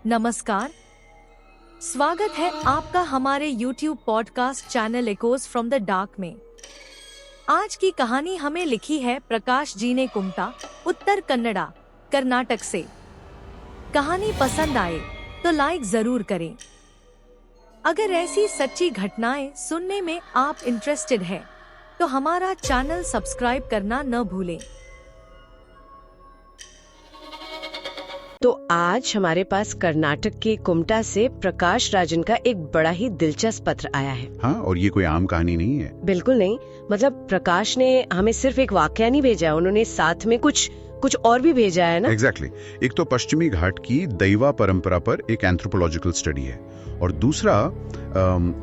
नमस्कार, स्वागत है आपका हमारे YouTube podcast channel echoes from the dark में। आज की कहानी हमें लिखी है प्रकाश जी ने कुमटा, उत्तर कन्नड़ा, कर्नाटक से। कहानी पसंद आए तो लाइक जरूर करें। अगर ऐसी सच्ची घटनाएं सुनने में आप इंटरेस्टेड हैं, तो हमारा चैनल सब्सक्राइब करना न भूलें। तो आज हमारे पास कर्नाटक के कुमटा से प्रकाश राजन का एक बड़ा ही दिलचस्प पत्र आया है। हाँ, और ये कोई आम कहानी नहीं है। बिल्कुल नहीं, मतलब प्रकाश ने हमें सिर्फ एक वाकया नहीं भेजा है, उन्होंने साथ में कुछ और भी भेजा है ना। एग्जैक्टली। एक तो पश्चिमी घाट की दैवा परंपरा पर एक एंथ्रोपोलॉजिकल स्टडी है और दूसरा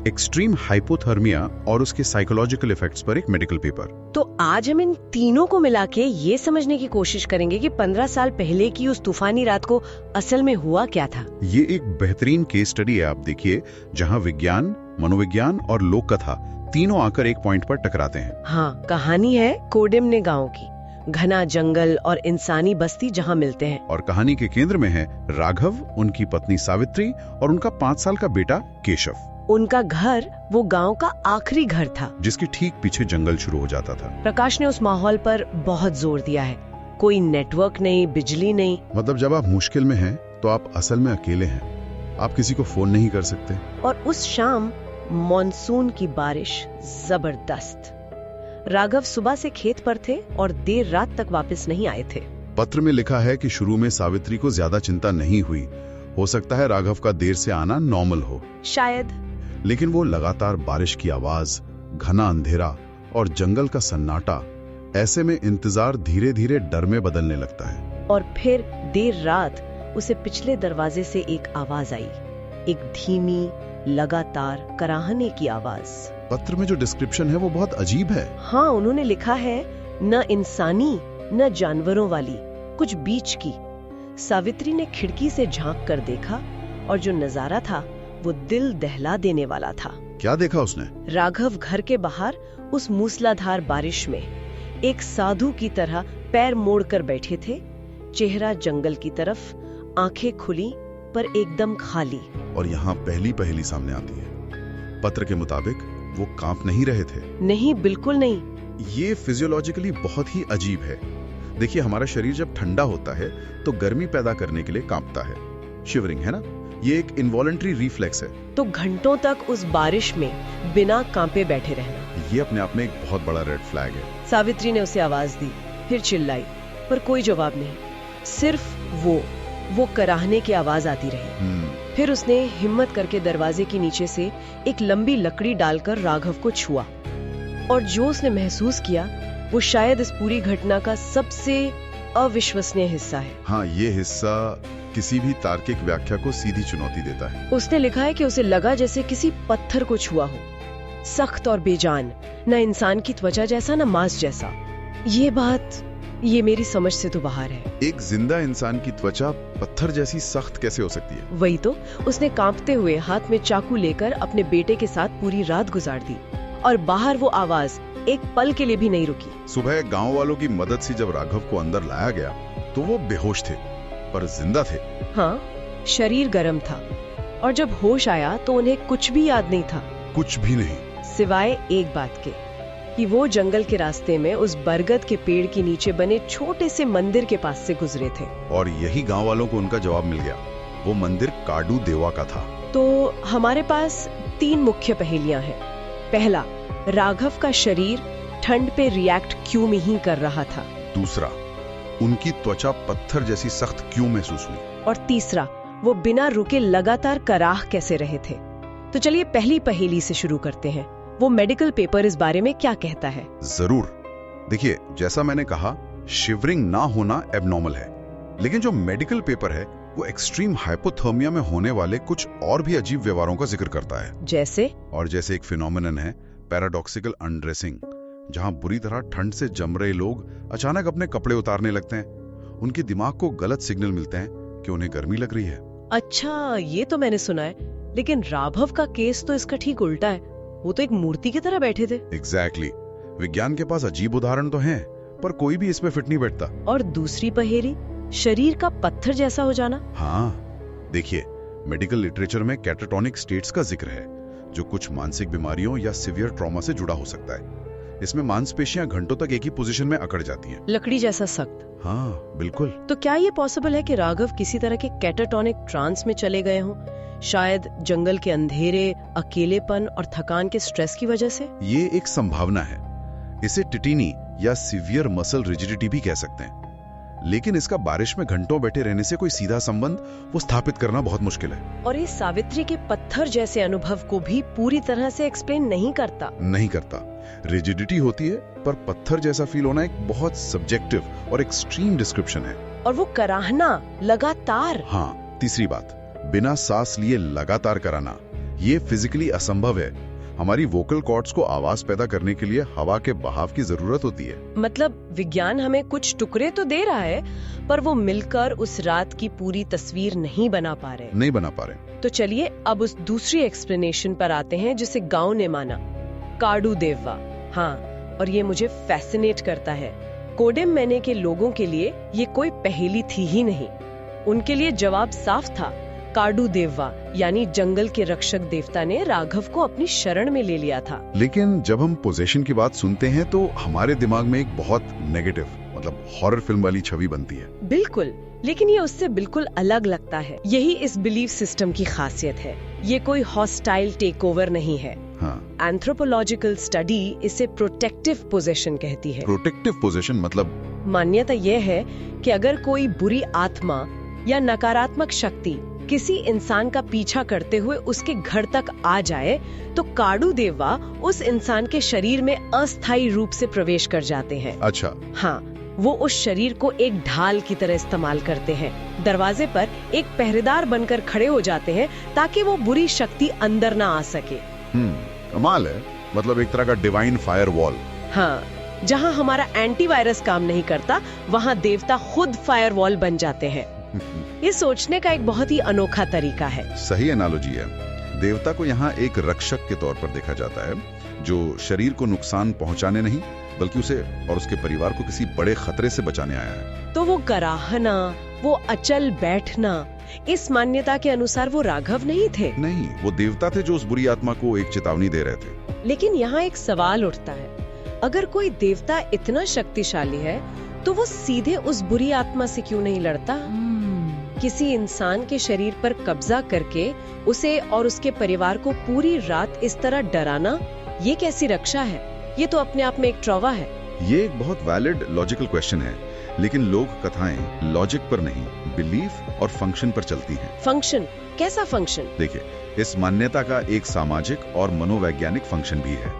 एक्सट्रीम हाइपोथर्मिया और उसके साइकोलॉजिकल इफेक्ट्स पर एक मेडिकल पेपर। तो आज हम इन तीनों को मिला के ये समझने की कोशिश करेंगे कि 15 साल पहले की उस तूफानी रात को असल में हुआ क्या था। ये एक बेहतरीन केस स्टडी है, आप देखिए, जहाँ विज्ञान, मनोविज्ञान और लोक कथा तीनों आकर एक पॉइंट पर टकराते हैं। हाँ, कहानी है कोडिमने गाँव की, घना जंगल और इंसानी बस्ती जहाँ मिलते हैं। और कहानी के केंद्र में है राघव, उनकी पत्नी सावित्री और उनका 5 साल का बेटा केशव। उनका घर वो गांव का आखिरी घर था जिसके ठीक पीछे जंगल शुरू हो जाता था। प्रकाश ने उस माहौल पर बहुत जोर दिया है। कोई नेटवर्क नहीं, बिजली नहीं। मतलब जब आप मुश्किल में हैं, तो आप असल में अकेले हैं। आप किसी को फोन नहीं कर सकते। और उस शाम मॉनसून की बारिश जबरदस्त। राघव सुबह से खेत पर थे और देर रात तक वापस नहीं आए थे। पत्र में लिखा है कि शुरू में सावित्री को ज्यादा चिंता नहीं हुई, हो सकता है राघव का देर से आना नॉर्मल हो, शायद। लेकिन वो लगातार बारिश की आवाज, घना अंधेरा और जंगल का सन्नाटा, ऐसे में इंतजार धीरे धीरे डर में बदलने लगता है। और फिर देर रात उसे पिछले दरवाजे से एक आवाज आई, एक धीमी, लगातार कराहने की आवाज। पत्र में जो डिस्क्रिप्शन है वो बहुत अजीब है। हाँ, उन्होंने लिखा है न इंसानी न जानवरों वाली, कुछ बीच की। सावित्री ने खिड़की से झांक कर देखा और जो नजारा था वो दिल दहला देने वाला था। क्या देखा उसने? राघव घर के बाहर उस मूसलाधार बारिश में एक साधु की तरह पैर मोड़कर बैठे थे, चेहरा जंगल की तरफ, आंखें खुली पर एकदम खाली। और यहाँ पहली पहेली सामने आती है। पत्र के मुताबिक वो कांप नहीं रहे थे। नहीं, बिल्कुल नहीं। ये फिजियोलॉजिकली बहुत ही अजीब है। देखिए, हमारा शरीर जब ठंडा होता है तो गर्मी पैदा करने के लिए कांपता है, शिवरिंग, है ना? ये एक इनवॉलंटरी रिफ्लेक्स है। तो घंटों तक उस बारिश में बिना कांपे बैठे रहना, ये अपने आप में एक बहुत बड़ा रेड फ्लैग है। सावित्री ने उसे आवाज दी, फिर चिल्लाई, पर कोई जवाब नहीं। सिर्फ वो कराहने की आवाज आती रही। फिर उसने हिम्मत करके दरवाजे के नीचे से एक लंबी लकड़ी डालकर राघव को छुआ, और जो उसने महसूस किया वो शायद इस पूरी घटना का सबसे अविश्वसनीय हिस्सा है। हाँ, ये हिस्सा किसी भी तार्किक व्याख्या को सीधी चुनौती देता है। उसने लिखा है कि उसे लगा जैसे किसी पत्थर को छुआ हो, सख्त और बेजान, न इंसान की त्वचा जैसा न मांस जैसा। ये मेरी समझ से तो बाहर है। एक जिंदा इंसान की त्वचा पत्थर जैसी सख्त कैसे हो सकती है? वही तो। उसने कांपते हुए हाथ में चाकू लेकर अपने बेटे के साथ पूरी रात गुजार दी, और बाहर वो आवाज एक पल के लिए भी नहीं रुकी। सुबह गांव वालों की मदद से जब राघव को अंदर लाया गया तो वो बेहोश थे, पर जिंदा थे। हाँ, शरीर गर्म था, और जब होश आया तो उन्हें कुछ भी याद नहीं था। कुछ भी नहीं, सिवाय एक बात के कि वो जंगल के रास्ते में उस बरगद के पेड़ के नीचे बने छोटे से मंदिर के पास से गुजरे थे। और यही गांव वालों को उनका जवाब मिल गया। वो मंदिर काडू देवा का था। तो हमारे पास 3 मुख्य पहेलियां हैं। पहला, राघव का शरीर ठंड पे रिएक्ट क्यों नहीं कर रहा था। दूसरा, उनकी त्वचा पत्थर जैसी सख्त क्यों महसूस हुई। और तीसरा, वो बिना रुके लगातार कराह कैसे रहे थे। तो चलिए पहली पहेली से शुरू करते हैं। वो मेडिकल पेपर इस बारे में क्या कहता है? जरूर। देखिए, जैसा मैंने कहा, शिवरिंग ना होना एबनॉर्मल है, लेकिन जो मेडिकल पेपर है वो एक्सट्रीम हाइपोथर्मिया में होने वाले कुछ और भी अजीब व्यवहारों का जिक्र करता है। जैसे एक फिनोमेनन है पैराडॉक्सिकल अनड्रेसिंग, जहां बुरी तरह ठंड से जम रहे लोग अचानक अपने कपड़े उतारने लगते हैं। उनके दिमाग को गलत सिग्नल मिलते हैं कि उन्हें गर्मी लग रही है। अच्छा, ये तो मैंने सुना है, लेकिन राघव का केस तो इसका ठीक उल्टा है। वो तो एक मूर्ति की तरह बैठे थे। एग्जैक्टली। विज्ञान के पास अजीब उदाहरण तो हैं, पर कोई भी इसमें फिट नहीं बैठता। और दूसरी पहेली, शरीर का पत्थर जैसा हो जाना। हाँ, देखिए, मेडिकल लिटरेचर में कैटाटोनिक स्टेट्स का जिक्र है, जो कुछ मानसिक बीमारियों या सिवियर ट्रॉमा से जुड़ा हो सकता है। इसमें मांसपेशियां घंटों तक एक ही पोजीशन में अकड़ जाती हैं। लकड़ी जैसा सख्त। हाँ बिल्कुल। तो क्या ये पॉसिबल है कि राघव किसी तरह के कैटाटोनिक ट्रांस में चले गए हों? शायद जंगल के अंधेरे, अकेलेपन और थकान के स्ट्रेस की वजह से? ये एक संभावना है। इसे टिटिनी या सीवियर मसल रिजिडिटी भी कह सकते हैं, लेकिन इसका बारिश में घंटों बैठे रहने से कोई सीधा संबंध वो स्थापित करना बहुत मुश्किल है। और इस सावित्री के पत्थर जैसे अनुभव को भी पूरी तरह से एक्सप्लेन नहीं करता। रिजिडिटी होती है, पर पत्थर जैसा फील होना एक बहुत सब्जेक्टिव और एक्सट्रीम डिस्क्रिप्शन है। और वो कराहना लगातार। हाँ, तीसरी बात, बिना सांस लिए लगातार कराना, ये फिजिकली असंभव है। हमारी वोकल कॉर्ड्स को आवाज पैदा करने के लिए हवा के बहाव की जरूरत होती है। मतलब विज्ञान हमें कुछ टुकड़े तो दे रहा है, पर वो मिलकर उस रात की पूरी तस्वीर नहीं बना पा रहे। तो चलिए अब उस दूसरी एक्सप्लेनेशन पर आते हैं जिसे गांव ने माना, काडू देववा। हाँ, और ये मुझे फैसिनेट करता है। कोडेम मैने के लोगों के लिए ये कोई पहेली थी ही नहीं। उनके लिए जवाब साफ था। काडू देववा यानी जंगल के रक्षक देवता ने राघव को अपनी शरण में ले लिया था। लेकिन जब हम पोजेशन की बात सुनते हैं तो हमारे दिमाग में एक बहुत नेगेटिव, मतलब हॉरर फिल्म वाली छवि बनती है। बिल्कुल, लेकिन ये उससे बिल्कुल अलग लगता है। यही इस बिलीफ सिस्टम की खासियत है। ये कोई हॉस्टाइल टेक ओवर नहीं है। हाँ। एंथ्रोपोलॉजिकल स्टडी इसे प्रोटेक्टिव पोजेशन कहती है। प्रोटेक्टिव पोजेशन मतलब? मान्यता यह है कि अगर कोई बुरी आत्मा या नकारात्मक शक्ति किसी इंसान का पीछा करते हुए उसके घर तक आ जाए, तो काडू देववा उस इंसान के शरीर में अस्थायी रूप से प्रवेश कर जाते हैं। अच्छा। हाँ, वो उस शरीर को एक ढाल की तरह इस्तेमाल करते हैं। दरवाजे पर एक पहरेदार बनकर खड़े हो जाते हैं ताकि वो बुरी शक्ति अंदर ना आ सके। कमाल है, मतलब एक तरह का डिवाइन फायर वॉल। हाँ, जहाँ हमारा एंटीवायरस काम नहीं करता, वहाँ देवता खुद फायर वॉल बन जाते हैं। ये सोचने का एक बहुत ही अनोखा तरीका है। सही एनालॉजी है। देवता को यहाँ एक रक्षक के तौर पर देखा जाता है, जो शरीर को नुकसान पहुँचाने नहीं बल्कि उसे और उसके परिवार को किसी बड़े खतरे से बचाने आया है। तो वो कराहना, वो अचल बैठना, इस मान्यता के अनुसार वो राघव नहीं थे। नहीं, वो देवता थे जो उस बुरी आत्मा को एक चेतावनी दे रहे थे। लेकिन यहाँ एक सवाल उठता है, अगर कोई देवता इतना शक्तिशाली है तो वो सीधे उस बुरी आत्मा से क्यों नहीं लड़ता? किसी इंसान के शरीर पर कब्जा करके उसे और उसके परिवार को पूरी रात इस तरह डराना, ये कैसी रक्षा है? ये तो अपने आप में एक ट्रॉमा है। ये एक बहुत वैलिड लॉजिकल क्वेश्चन है, लेकिन लोक कथाएं लॉजिक पर नहीं, बिलीफ और फंक्शन पर चलती हैं। फंक्शन? कैसा फंक्शन? देखिए, इस मान्यता का एक सामाजिक और मनोवैज्ञानिक फंक्शन भी है।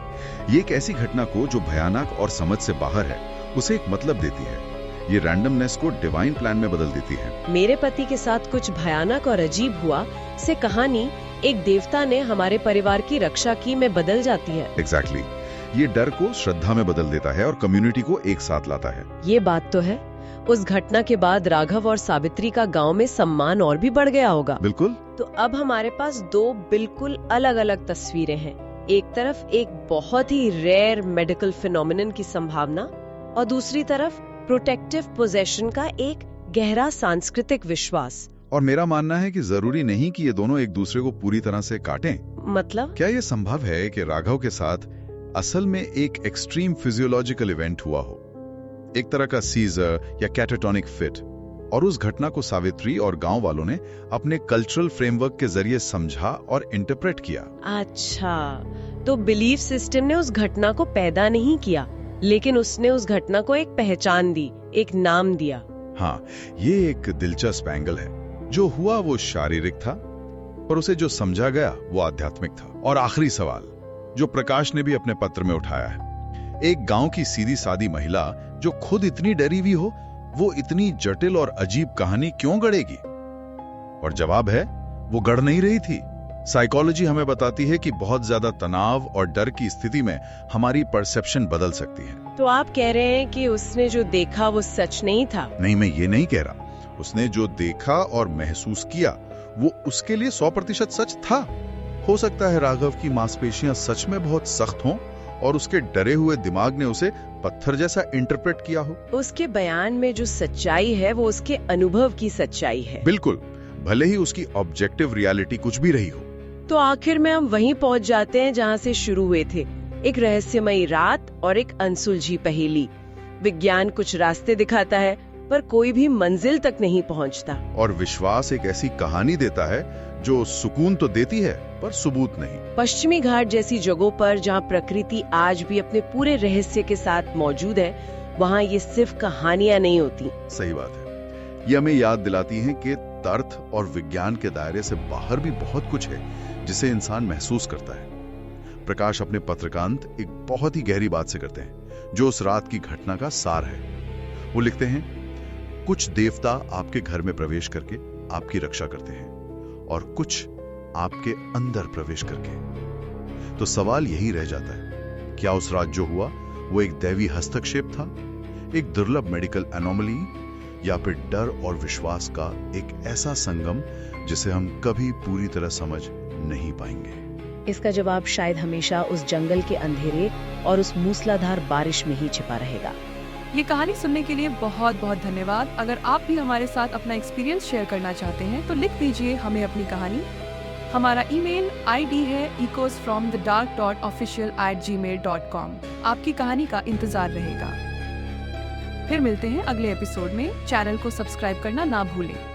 ये एक ऐसी घटना को जो भयानक और समझ से बाहर है, उसे एक मतलब देती है। ये रैंडमनेस को डिवाइन प्लान में बदल देती है। मेरे पति के साथ कुछ भयानक और अजीब हुआ से कहानी एक देवता ने हमारे परिवार की रक्षा की में बदल जाती है। एग्जैक्टली। ये डर को श्रद्धा में बदल देता है और कम्युनिटी को एक साथ लाता है। ये बात तो है। उस घटना के बाद राघव और सावित्री का गांव में सम्मान और भी बढ़ गया होगा। बिल्कुल। तो अब हमारे पास दो बिल्कुल अलग अलग तस्वीरें हैं। एक तरफ एक बहुत ही रेयर मेडिकल फिनोमिनन की संभावना और दूसरी तरफ प्रोटेक्टिव पोजेशन का एक गहरा सांस्कृतिक विश्वास। और मेरा मानना है कि जरूरी नहीं कि ये दोनों एक दूसरे को पूरी तरह से काटें। मतलब? क्या ये संभव है कि राघव के साथ असल में एक एक्सट्रीम फिजियोलॉजिकल इवेंट हुआ हो, एक तरह का सीजर या कैटाटोनिक फिट, और उस घटना को सावित्री और गांव वालों ने अपने कल्चरल फ्रेमवर्क के जरिए समझा और इंटरप्रेट किया? अच्छा, तो बिलीफ सिस्टम ने उस घटना को पैदा नहीं किया, लेकिन उसने उस घटना को एक पहचान दी, एक नाम दिया। हाँ, ये एक दिलचस्प एंगल है। जो हुआ वो शारीरिक था, पर उसे जो समझा गया वो आध्यात्मिक था। और आखिरी सवाल जो प्रकाश ने भी अपने पत्र में उठाया है, एक गांव की सीधी सादी महिला जो खुद इतनी डरी हुई हो, वो इतनी जटिल और अजीब कहानी क्यों गढ़ेगी? और जवाब है, वो गढ़ नहीं रही थी। साइकोलॉजी हमें बताती है कि बहुत ज्यादा तनाव और डर की स्थिति में हमारी परसेप्शन बदल सकती है। तो आप कह रहे हैं कि उसने जो देखा वो सच नहीं था? नहीं, मैं ये नहीं कह रहा। उसने जो देखा और महसूस किया वो उसके लिए 100% सच था। हो सकता है राघव की मांसपेशियां सच में बहुत सख्त हों और उसके डरे हुए दिमाग ने उसे पत्थर जैसा इंटरप्रेट किया हो। उसके बयान में जो सच्चाई है वो उसके अनुभव की सच्चाई है। बिल्कुल। भले ही उसकी ऑब्जेक्टिव रियलिटी कुछ भी रही हो। तो आखिर में हम वहीं पहुंच जाते हैं जहां से शुरू हुए थे, एक रहस्यमयी रात और एक अनसुलझी पहेली। विज्ञान कुछ रास्ते दिखाता है पर कोई भी मंजिल तक नहीं पहुंचता। और विश्वास एक ऐसी कहानी देता है जो सुकून तो देती है पर सबूत नहीं। पश्चिमी घाट जैसी जगहों पर जहां प्रकृति आज भी अपने पूरे रहस्य के साथ मौजूद है, वहां ये सिर्फ कहानियां नहीं होती। सही बात है। ये हमें याद दिलाती है कि तर्क और विज्ञान के दायरे से बाहर भी बहुत कुछ है जिसे इंसान महसूस करता है। प्रकाश अपने पत्रकांत एक बहुत ही गहरी बात से करते हैं जो उस रात की घटना का सार है। वो लिखते हैं, कुछ देवता आपके घर में प्रवेश करके आपकी रक्षा करते हैं और कुछ आपके अंदर प्रवेश करके। तो सवाल यही रह जाता है, क्या उस रात जो हुआ वो एक दैवी हस्तक्षेप था, एक दुर्लभ मेडिकल एनोमली, या फिर डर और विश्वास का एक ऐसा संगम जिसे हम कभी पूरी तरह समझ नहीं पाएंगे? इसका जवाब शायद हमेशा उस जंगल के अंधेरे और उस मूसलाधार बारिश में ही छिपा रहेगा। ये कहानी सुनने के लिए बहुत बहुत धन्यवाद। अगर आप भी हमारे साथ अपना एक्सपीरियंस शेयर करना चाहते हैं तो लिख दीजिए हमें अपनी कहानी। हमारा ईमेल आईडी है ecosfromthedark.official@gmail.com। आपकी कहानी का इंतजार रहेगा। फिर मिलते हैं अगले एपिसोड में। चैनल को सब्सक्राइब करना ना भूलें।